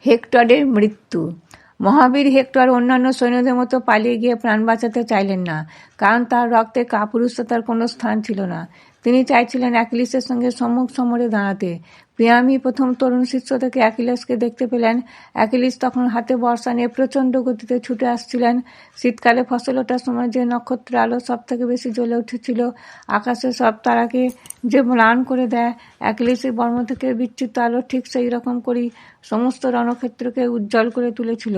হেক্টরের মৃত্যু। মহাবীর হেক্টর অন্যান্য সৈন্যদের মতো পালিয়ে গিয়ে প্রাণ বাঁচাতে চাইলেন না, কারণ তার রক্তে কাপুরুষতার কোনো স্থান ছিল না। তিনি চাইছিলেন অ্যাকিলিসের সঙ্গে সম্মুখ সমরে দাঁড়াতে। প্রিয়ামই প্রথম তরুণ শিষ্য থেকে অ্যাকিলিসকে দেখতে পেলেন। অ্যাকিলিস তখন হাতে বর্ষা নিয়ে প্রচণ্ড গতিতে ছুটে আসছিলেন। শীতকালে ফসল ওঠার সময় যে নক্ষত্রের আলো সব থেকে বেশি জ্বলে উঠেছিল, আকাশে সব তারাকে যে ম্লান করে দেয়, অ্যাকিলিসের বর্ম থেকে বিচ্যুত আলো ঠিক সেই রকম করেই সমস্ত রণক্ষেত্রকে উজ্জ্বল করে তুলেছিল।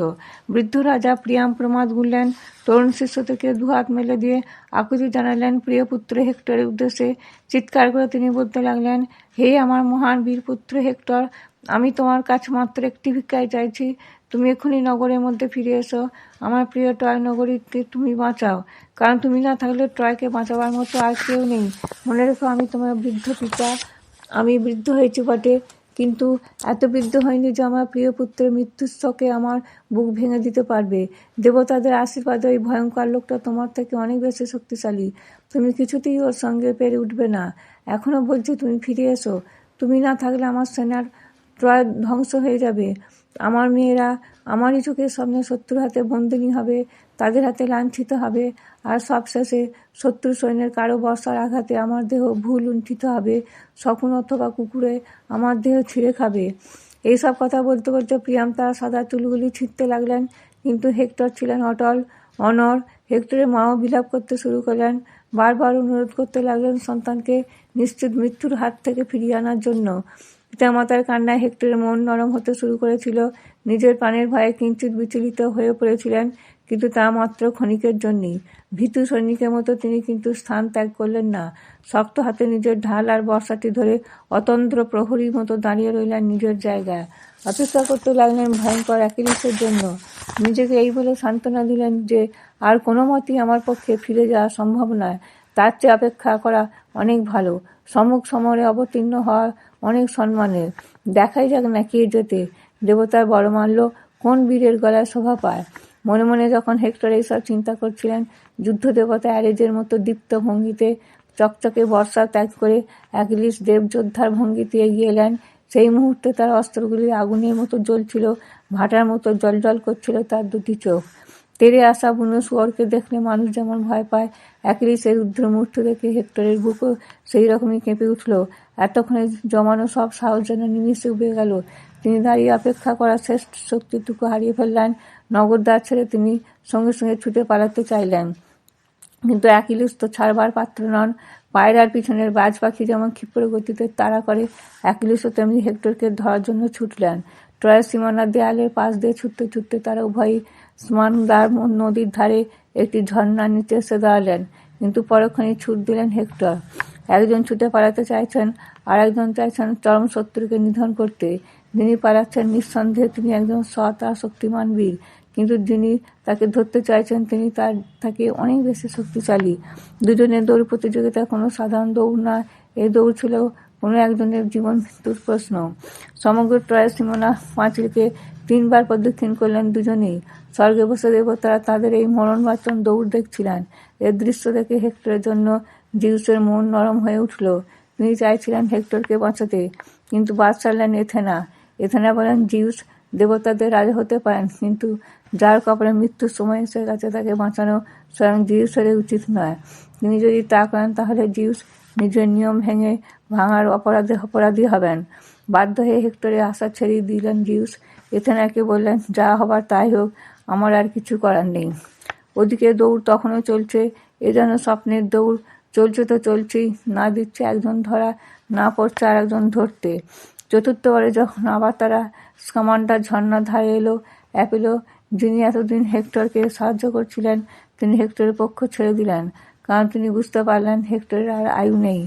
বৃদ্ধ রাজা প্রিয়াম প্রমাদ গুনলেন। তরুণ শিষ্য থেকে দুহাত মেলে দিয়ে আকুতি জানালেন প্রিয় পুত্র হেক্টরের উদ্দেশ্যে। চিৎকার করে তিনি বলতে লাগলেন, হে আমার মহান বীরপুত্র হেক্টর, আমি তোমার কাছে মাত্র একটি ভিক্ষাই চাইছি। তুমি এখনই নগরের মধ্যে ফিরে এসো। আমার প্রিয় ট্রয় নগরীকে তুমি বাঁচাও, কারণ তুমি না থাকলে ট্রয়কে বাঁচাবার মতো আর কেউ নেই। মনে রেখো, আমি তোমার বৃদ্ধ পিতা। আমি বৃদ্ধ হয়েছি বটে, কিন্তু এত বৃদ্ধ হয়নি যে আমার প্রিয় পুত্রের মৃত্যুর শোকে আমার বুক ভেঙে দিতে পারবে। দেবতাদের আশীর্বাদে ওই ভয়ঙ্কর লোকটা তোমার থেকে অনেক বেশি শক্তিশালী। তুমি কিছুতেই ওর সঙ্গে পেরে উঠবে না। এখনও বলছি, তুমি ফিরে এসো। তুমি না থাকলে আমার সেনার ট্রয় ধ্বংস হয়ে যাবে। আমার মেয়েরা আমারই চোখের সামনে শত্রুর হাতে বন্দিনী হবে, তাদের হাতে লাঞ্ছিত হবে, আর সবশেষে শত্রু সৈন্যের কারো বর্ষার আঘাতে আমার দেহ ভুল লুণ্ঠিত হবে। শকুন অথবা কুকুরে আমার দেহ ছিঁড়ে খাবে। এইসব কথা বলতে বলতে প্রিয়াম তার সাদা চুলগুলি ছিঁড়তে লাগলেন, কিন্তু হেক্টর ছিলেন অটল, অনড়। হেক্টরের মাও বিলাপ করতে শুরু করলেন। বারবার অনুরোধ করতে লাগলেন সন্তানকে নিশ্চিত মৃত্যুর হাত থেকে ফিরিয়ে আনার জন্য। পিতামাতার কান্নায় হেক্টরের মন নরম হতে শুরু করেছিল। নিজের প্রাণের ভয়ে কিঞ্চিত বিচলিত হয়ে পড়েছিলেন, কিন্তু তা মাত্র ক্ষণিকের জন্যই। ভীতু সৈনিকের মতো তিনি কিন্তু স্থান ত্যাগ করলেন না। শক্ত হাতে নিজের ঢাল আর বর্ষাটি ধরে অতন্দ্র প্রহরীর মতো দাঁড়িয়ে রইলেন নিজের জায়গায়। অপেক্ষা করতে লাগলেন ভয়ঙ্কর অ্যাকিলিসের জন্য। নিজেকে এই বলে সান্ত্বনা দিলেন যে আর কোনো মতেই আমার পক্ষে ফিরে যাওয়া সম্ভব নয়। তার চেয়ে অপেক্ষা করা অনেক ভালো। সম্মুখ সমরে অবতীর্ণ হওয়া অনেক সম্মানের। দেখাই যাক না কে জেতে। দেবতার বড়মাল্য কোন বীরের গলায় শোভা পায়। মনে মনে যখন হেক্টর এইসব চিন্তা করছিলেন, যুদ্ধ দেবতা অ্যারেজের মতো দীপ্ত ভঙ্গিতে চকচকে বর্ষা ত্যাগ করে অ্যাকিলিস দেবযোদ্ধার ভঙ্গিতে এগিয়ে এলেন। সেই মুহূর্তে তার অস্ত্রগুলি আগুনের মতো জ্বলছিল, ভাটার মতো জলজল করছিল তার দুটি চোখ। তেড়ে আসা বুনো শুয়োরকে দেখলে মানুষ যেমন ভয় পায়, অ্যাকিলিসের রুদ্র মূর্তি দেখে হেক্টরের বুকও সেই রকমই কেঁপে উঠল। এতক্ষণে জমানো সব সাহস যেন নিমিষে উবে গেল। তিনি দাঁড়িয়ে অপেক্ষা করার শেষ শক্তিটুকু হারিয়ে ফেললেন। নগরদ্বার ছেড়ে তিনি সঙ্গে সঙ্গে ছুটে পালাতে চাইলেন, কিন্তু অ্যাকিলিস তো ছাড়বার পাত্র নন। পায়রার পিছনের বাজ পাখি যেমন ক্ষিপ্র গতিতে তাড়া করে, অ্যাকিলিসও তেমনি হেক্টরকে ধরার জন্য ছুটলেন। ট্রয়ের সীমানার দেয়ালের পাশ দিয়ে ছুটতে ছুটতে তারা উভয়ই স্মানদার নদীর ধারে একটি ঝর্ণার নিচে এসে দাঁড়ালেন, কিন্তু পরক্ষণেই ছুট দিলেন হেক্টর। একজন ছুটে পালাতে চাইছেন, আর একজন চাইছেন চরম শত্রুকে নিধন করতে। যিনি পালাচ্ছেন নিঃসন্দেহে তিনি একজন সৎ আর শক্তিমান বীর, কিন্তু যিনি তাকে ধরতে চাইছেন তিনি তার থেকে অনেক বেশি শক্তিশালী। দুজনের দৌড় প্রতিযোগিতা কোনো সাধারণ দৌড় নয়। এই দৌড় ছিল কোনো একজনের জীবন মৃত্যুর প্রশ্ন। সমগ্র ট্রয়ের সীমানা পাঁচিলকে 3 বার প্রদক্ষিণ করলেন দুজনেই। স্বর্গে বসে দেবতারা তাদের এই মরণবাচন দৌড় দেখছিলেন। এর দৃশ্য দেখে হেক্টরের জন্য জিউসের মন নরম হয়ে উঠল। তিনি চাইছিলেন হেক্টরকে বাঁচাতে, কিন্তু বাদ সারলেন এথেনা। এথেনা বলেন, জিউস দেবতাদের রাজা হতে পারেন, কিন্তু যার কপালে মৃত্যুর সময় এসে গেছে তাকে বাঁচানো স্বয়ং জিউসের উচিত নয়। তিনি যদি তা করেন তাহলে জিউস নিজের নিয়ম ভাঙার অপরাধী হবেন। বাধ্য হয়ে হেক্টরের আশা ছেড়ে দিলেন জিউস। এথেনাকে বললেন, যা হবার তাই হোক, আমার আর কিছু করার নেই। ওদিকে দৌড় তখনও চলছে। এ যেন স্বপ্নের দৌড়। চলছে তো চলছেই, না দিচ্ছে একজন ধরা, না পড়ছে আর একজন ধরতে। চতুর্থবারে যখন আবার তারা স্কামান্ডার ঝর্ণার ধারে এলো, অ্যাপোলো, যিনি এতদিন হেক্টরকে সাহায্য করছিলেন, তিনি হেক্টরের পক্ষ ছেড়ে দিলেন, কারণ তিনি বুঝতে পারলেন হেক্টরের আর আয়ু নেই।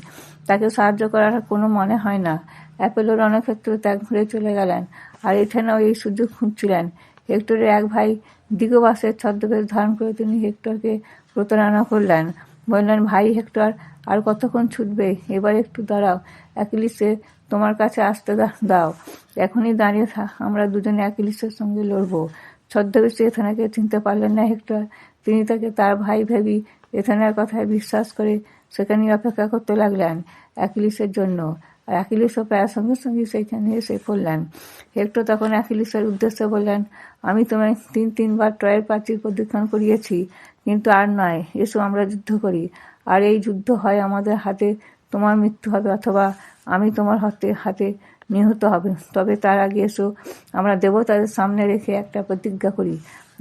তাকে সাহায্য করার কোনো মানে হয় না। অ্যাপোলো রণক্ষেত্র ত্যাগ করে চলে গেলেন, আর এখানেও এই সুযোগ খুঁজছিলেন। হেক্টরের এক ভাই দিগবাসের ছদ্মবেশ ধারণ করে তিনি হেক্টরকে প্রতারণা করলেন। বললেন, ভাই হেক্টর, আর কতক্ষণ ছুটবে? এবার একটু দাঁড়াও, অ্যাকিলিসে তোমার কাছে আসতে দাও। এখনই দাঁড়িয়ে আমরা দুজনে অ্যাকিলিসের সঙ্গে লড়ব। ছদ্মবেশে এথেনাকে চিনতে পারলেন না হেক্টর। তিনি তাকে তার ভাই ভেবে এথেনার কথায় বিশ্বাস করে সেখানেই অপেক্ষা করতে লাগলেন অ্যাকিলিসের জন্য। আর অ্যাকিলিসও প্রায় সঙ্গে সঙ্গে সেইখানে এসে পড়লেন। হেক্টর তখন অ্যাকিলিসের উদ্দেশ্যে বললেন, আমি তোমায় 3বার ট্রয়ের প্রাচীর প্রদক্ষিণ করিয়েছি, কিন্তু আর নয়, এসো আমরা যুদ্ধ করি। আর এই যুদ্ধ হয় আমাদের হাতে তোমার মৃত্যু হবে, অথবা আমি তোমার হাতে নিহত হবে। তবে তার আগে এসো আমরা দেবতাদের সামনে রেখে একটা প্রতিজ্ঞা করি।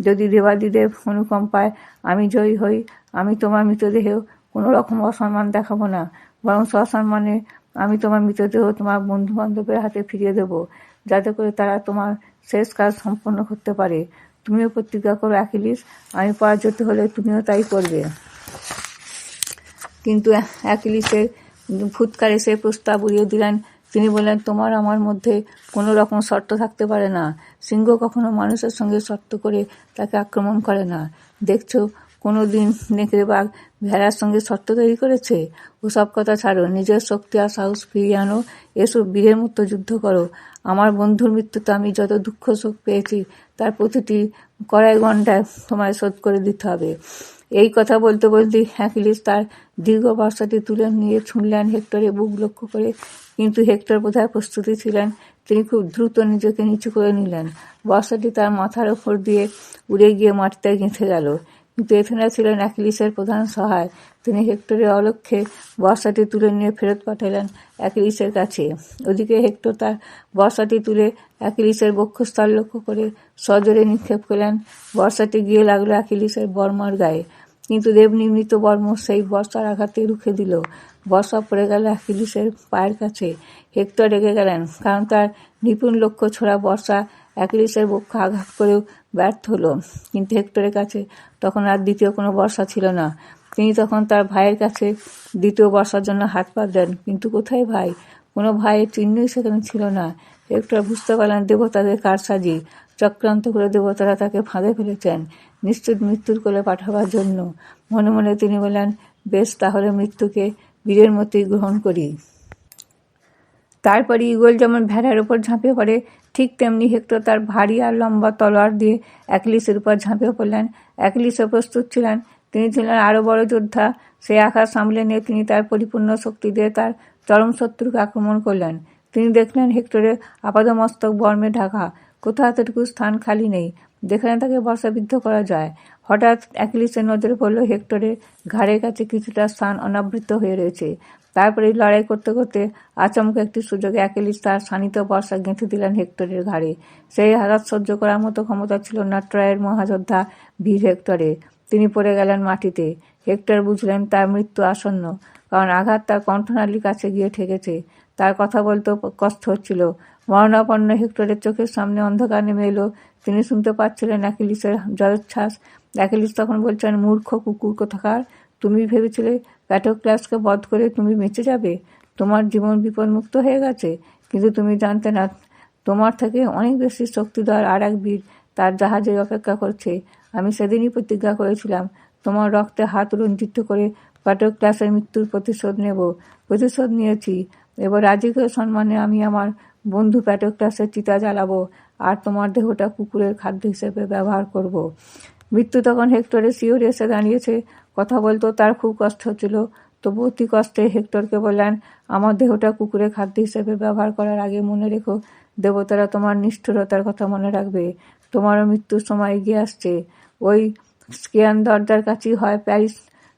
যদি দেবাদিদেব অনুকম্পায় আমি জয়ী হই, আমি তোমার মৃতদেহেও কোনো রকম অসম্মান দেখাবো না, বরং সসম্মানে আমি তোমার মৃতদেহ তোমার বন্ধু বান্ধবের হাতে ফিরিয়ে দেব, যাতে করে তারা তোমার শেষ কাজ সম্পন্ন করতে পারে। তুমিও প্রতিজ্ঞা করো অ্যাকিলিস, আমি পরাজিত হলে তুমিও তাই করবে। কিন্তু অ্যাকিলিসের ফুৎকারে সে প্রস্তাব উড়িয়ে দিলেন। তিনি বললেন, তোমার আমার মধ্যে কোনো রকম শর্ত থাকতে পারে না। সিংহ কখনো মানুষের সঙ্গে শর্ত করে তাকে আক্রমণ করে না। দেখছো কোনো দিন নেকড়ে বাঘ ভেড়ার সঙ্গে শর্ত তৈরি করেছে? ওসব কথা ছাড়ো, নিজের শক্তি আর সাহস ফিরিয়ে আনো, এসো বীরের মতো যুদ্ধ করো। আমার বন্ধুর মৃত্যুতে আমি যত দুঃখ শোক পেয়েছি তার প্রতিটি কড়াই গন্ডায় তোমায় শোধ করে দিতে হবে। এই কথা বলতে বলতে অ্যাকিলিস তার দীর্ঘ বর্ষাটি তুলে নিয়ে ছুঁড়লেন হেক্টরের বুক লক্ষ্য করে। কিন্তু হেক্টর বোধহয় প্রস্তুতি ছিলেন। তিনি খুব দ্রুত নিজেকে নিচু করে নিলেন। বর্ষাটি তার মাথার ওপর দিয়ে উড়ে গিয়ে মাটিতে গেঁথে গেল। কিন্তু এথেনা ছিলেন অ্যাকিলিসের প্রধান সহায়। তিনি হেক্টরের অলক্ষ্যে বর্ষাটি তুলে নিয়ে ফেরত পাঠালেন অ্যাকিলিসের কাছে। ওদিকে হেক্টর তার বর্ষাটি তুলে অ্যাকিলিসের বক্ষস্থল লক্ষ্য করে সজোরে নিক্ষেপ করলেন। বর্ষাটি গিয়ে লাগলো অ্যাকিলিসের বর্মার গায়ে, কিন্তু দেবনির্মিত বর্ম সেই বর্ষার আঘাতে রুখে দিল। বর্ষা পড়ে গেল অ্যাকিলিসের পায়ের কাছে। হেক্টর রেগে গেলেন, কারণ তার নিপুণ লক্ষ্য ছোড়া বর্ষা অ্যাকিলিসের বক্ষে আঘাত করেও ব্যর্থ হলো। কিন্তু হেক্টরের কাছে তখন আর দ্বিতীয় কোনো বর্ষা ছিল না। তিনি তখন তার ভাইয়ের কাছে দ্বিতীয় বর্ষার জন্য হাত পাতলেন, কিন্তু কোথায় ভাই? কোনো ভাইয়ের চিহ্নই সেখানে ছিল না। হেক্টর বুঝতে পারলেন দেবতাদের কারসাজি। চক্রান্ত করে দেবতারা তাকে ফাঁদে ফেলেছেন, নিশ্চিত মৃত্যুর কোলে পাঠাবার জন্য। মনে মনে তিনি বললেন, বেশ, তাহলে মৃত্যুকে বীরের মতোই গ্রহণ করি। তারপরে ঈগল যেমন ভেড়ার উপর ঝাঁপিয়ে পড়ে, ঠিক তেমনি হেক্টর তার ভারী আর লম্বা তলোয়ার দিয়ে অ্যাকিলিসের উপর ঝাঁপিয়ে পড়লেন। অ্যাকিলিসও প্রস্তুত ছিলেন। তিনি ছিলেন আরও বড় যোদ্ধা। সেই আঘাত সামলে নিয়ে তিনি তার পরিপূর্ণ শক্তি দিয়ে তার চরম শত্রুকে আক্রমণ করলেন। তিনি দেখলেন হেক্টরের আপাদমস্তক বর্মে ঢাকা, কোথাও এতটুকু স্থান খালি নেই যেখানে তাকে বর্ষাবিদ্ধ করা যায়। হঠাৎ অ্যাকিলিসের নজরে পড়ল হেক্টরের ঘাড়ের কাছে কিছুটা স্থান অনাবৃত হয়ে রয়েছে। তারপরে লড়াই করতে করতে আচমকা একটি সুযোগে অ্যাকিলিস তার শানিত বর্ষা গেঁথে দিলেন হেক্টরের ঘাড়ে। সেই আঘাত সহ্য করার মতো ক্ষমতা ছিল না ট্রয়ের মহাযোদ্ধা বীর হেক্টরের। তিনি পড়ে গেলেন মাটিতে। হেক্টর বুঝলেন তার মৃত্যু আসন্ন, কারণ আঘাত তার কণ্ঠনালীর কাছে গিয়ে ঠেকেছে। তার কথা বলতেও কষ্ট হচ্ছিল। মরণাপন্ন হেক্টরের চোখের সামনে অন্ধকার নেমে এলো। তিনি শুনতে পাচ্ছিলেন অ্যাকিলিসের জলোচ্ছ্বাস। অ্যাকিলিস তখন বলছেন, মূর্খ কুকুর কোথাকার, তুমি ভেবেছিলে প্যাট্রোক্লাসকে বধ করে তুমি বেঁচে যাবে? তোমার জীবন বিপদমুক্ত হয়ে গেছে, কিন্তু তুমি জানতে না তোমার থেকে অনেক বেশি শক্তিধর আর এক বীর তার জাহাজে অপেক্ষা করছে। আমি সেদিনই প্রতিজ্ঞা করেছিলাম তোমার রক্তে হাত রঞ্জিত করে প্যাট্রোক্লাসের মৃত্যুর প্রতিশোধ নেব। প্রতিশোধ নিয়েছি। এবার রাজিকের সম্মানে আমি আমার বন্ধু প্যাট্রোক্লাসের চিতা জ্বালাবো আর তোমার দেহটা কুকুরের খাদ্য হিসেবে ব্যবহার করব। মৃত্যু তখন হেক্টরের শিওরে এসে দাঁড়িয়েছে। কথা বলতেও তার খুব কষ্ট হচ্ছিল। তবু অতি কষ্টে হেক্টরকে বললেন, আমার দেহটা কুকুরের খাদ্য হিসেবে ব্যবহার করার আগে মনে রেখো, দেবতারা তোমার নিষ্ঠুরতার কথা মনে রাখবে। তোমারও মৃত্যুর সময় এগিয়ে আসছে। ওই স্কিয়ান দরজার কাছেই হয় প্যারিস,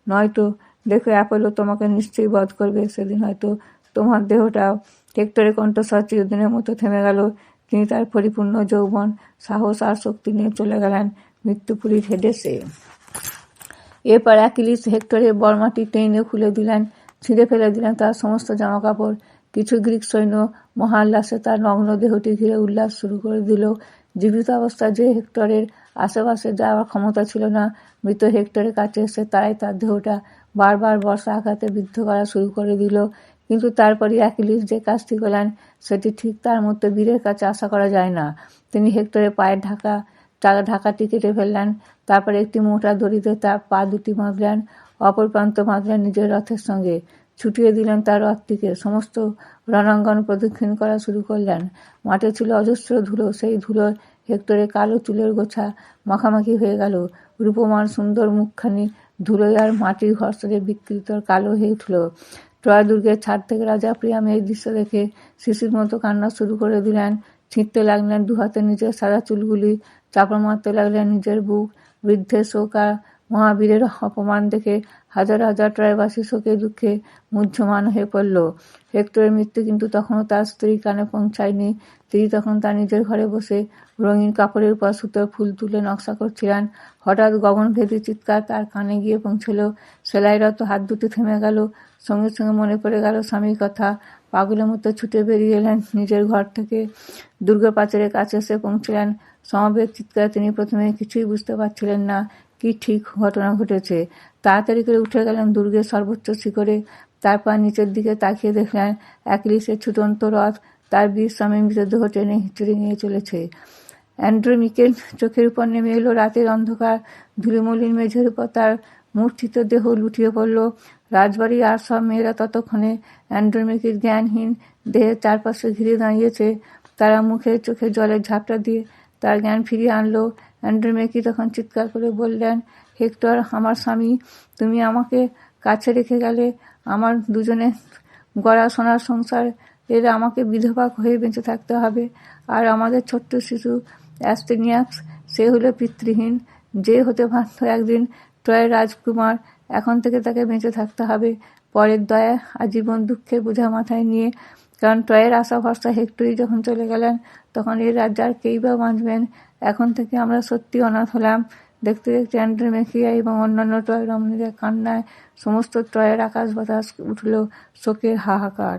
নয়তো দেখো অ্যাপোলো তোমাকে নিশ্চয়ই বধ করবে। সেদিন হয়তো তোমার দেহটাও। হেক্টরের কণ্ঠস্বর চিরদিনের মতো থেমে গেল। তিনি তার পরিপূর্ণ যৌবন, সাহস আর শক্তি নিয়ে চলে গেলেন মৃত্যুপুরীর হেডেসে। এরপর অ্যাকিলিস হেক্টরের বর্মাটি টেনে খুলে দিলেন, ছিঁড়ে ফেলে দিলেন তার সমস্ত জামাকাপড়। কিছু গ্রিক সৈন্য মহাল্লাসে তার নগ্ন দেহটি ঘিরে উল্লাস শুরু করে দিল। জীবিত অবস্থায় যে হেক্টরের আশেপাশে যাওয়ার ক্ষমতা ছিল না, মৃত হেক্টরের কাছে এসে তারাই তার দেহটা বারবার বর্ষা আঘাতে বিদ্ধ করা শুরু করে দিল। কিন্তু তারপরই অ্যাকিলিস যে কাজটি করলেন সেটি ঠিক তার মতো বীরের কাছে আশা করা যায় না। তিনি হেক্টরের পায়ের ঢাকাটি কেটে ফেললেন। তারপরে একটি মোটা দড়িতে তার পা দুটি বাঁধলেন, অপর প্রান্ত বাঁধলেন নিজের রথের সঙ্গে। ছুটিয়ে দিলেন তার রথটিকে। সমস্ত রণাঙ্গন প্রদক্ষিণ করা শুরু করলেন। মাঠে ছিল অজস্র ধুলো। সেই ধুলোর হেক্টরের কালো চুলের গোছা মাখামাখি হয়ে গেল। রূপমান সুন্দর মুখখানি ধুলোয় আর মাটির ঘর্ষণে বিকৃত কালো হয়ে উঠল। ট্রয় দুর্গের ছাদ থেকে রাজা প্রিয়াম এই দৃশ্য দেখে শিশুর মতো কান্না শুরু করে দিলেন। ছিঁড়তে লাগলেন দুহাতে নিজের সাদা চুলগুলি, চাপড় মারতে লাগলেন নিজের বুক। বৃদ্ধের শোক আর মহাবীরের অপমান দেখে হাজার হাজার ট্রয়বাসী শোকে দুঃখে মুহ্যমান হয়ে পড়ল। হেক্টরের মৃত্যু কিন্তু তখনও তার স্ত্রীর কানে পৌঁছায়নি। তিনি তখন তার নিজের ঘরে বসে রঙিন কাপড়ের উপর সুতোর ফুল তুলে নকশা করছিলেন। হঠাৎ গগনভেদী চিৎকার তার কানে গিয়ে পৌঁছল। সেলাইরত হাত দুটি থেমে গেল। সঙ্গে সঙ্গে মনে পড়ে গেল স্বামীর কথা। পাগলের মতো ছুটে বেরিয়ে এলেন নিজের ঘর থেকে। দুর্গ প্রাচীরের কাছে এসে পৌঁছলেন। সমবেত চিৎকারে তিনি প্রথমে কিছুই বুঝতে পারছিলেন না কি ঠিক ঘটনা ঘটেছে। তাড়াতাড়ি করে উঠে গেলেন দুর্গের সর্বোচ্চ শিখরে। তারপর নিচের দিকে তাকিয়ে দেখলেন অ্যাকিলিসের ছুটন্ত রথ তার বীর স্বামীর মৃতদেহ টেনে হিঁচড়ে নিয়ে চলেছে। অ্যান্ড্রোমিকের চোখের উপর নেমে এলো রাতের অন্ধকার। ধুলিমলিন মেঝের উপর তার মূর্ছিত দেহ লুটিয়ে পড়ল। রাজবাড়ির আর সব মেয়েরা ততক্ষণে অ্যান্ড্রোমিকের জ্ঞানহীন দেহের চারপাশে ঘিরে দাঁড়িয়েছে। তারা মুখে চোখে জলের ঝাপটা দিয়ে তার জ্ঞান ফিরিয়ে আনলো। অ্যান্ড্রোমেকি তখন চিৎকার করে বললেন, হেক্টর, আমার স্বামী, তুমি আমাকে কাছে রেখে গেলে। আমার দুজনে গড়া সোনার সংসার, এর আমাকে বিধবা হয়ে বেঁচে থাকতে হবে। আর আমাদের ছোট্ট শিশু অ্যাস্টেনিয়াক্স, সে হলো পিতৃহীন, যে হতে পারত একদিন ট্রয়ের রাজকুমার। এখন থেকে তাকে বেঁচে থাকতে হবে পরের দয়া আজীবন দুঃখের বোঝা মাথায় নিয়ে। কারণ ট্রয়ের আশা ভরসা হেক্টরই যখন চলে গেলেন, তখন এই রাজ্যে আর কেই বা বাঁচবেন। এখন থেকে আমরা সত্যি অনাথ হলাম। দেখতে দেখতে অ্যান্ড্রোমেকিয়া এবং অন্যান্য ট্রয় রমণীদের কান্নায় সমস্ত ট্রয়ের আকাশ বাতাস উঠল শোকের হাহাকার।